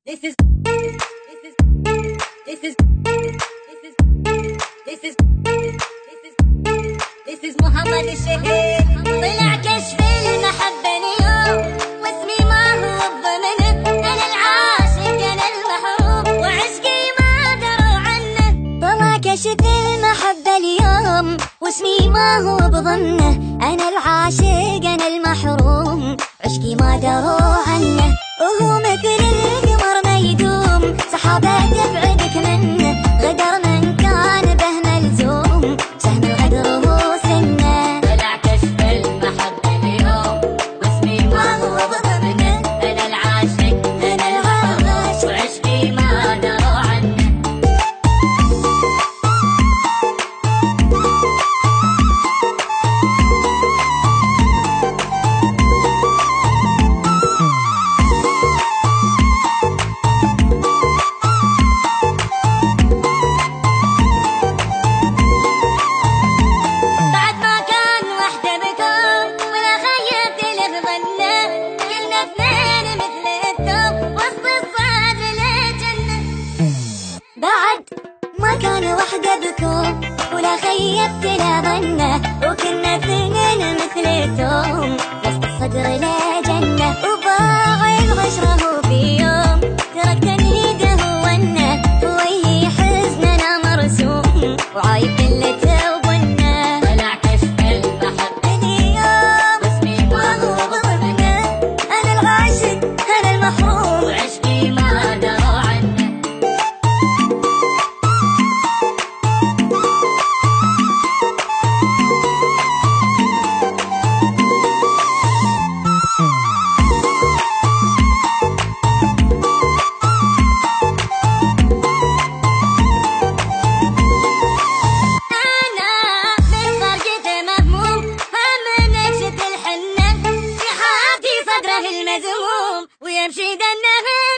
This is محمد الشهيد. طلع كشف المحبة اليوم واسمي ما هو بضمنه. أنا العاشق أنا المحروم وعشقي ما دروا عنه. طلع كشف المحبة اليوم واسمي ما هو بضمنه. أنا العاشق أنا المحروم عشقي ما دروا عنه. وهو مثل القمر ما يدوم سحابة تبعدك منه. غدر من كان به ملزوم سهم الغدر هو سنه. طلع كشف المحبة اليوم واسمي ما هو بضمنه. أنا العاشق أنا المحروم وعشقي ما دروا عنه. ما كان وحده بكم ولا خيبت له ظنه. وكنا اثنين مثل التوم وسط الصدر لا جنه. وضاع العشره في يوم ترك تنهيده ونه. وهي حزننا مرسوم وعايب دلته وبنه. طلع كشف المحبة اليوم واسمي ما هو بضمنه. أنا العاشق أنا المحروم وعشقي ما دروا عنه. المذموم ويمشي دنه.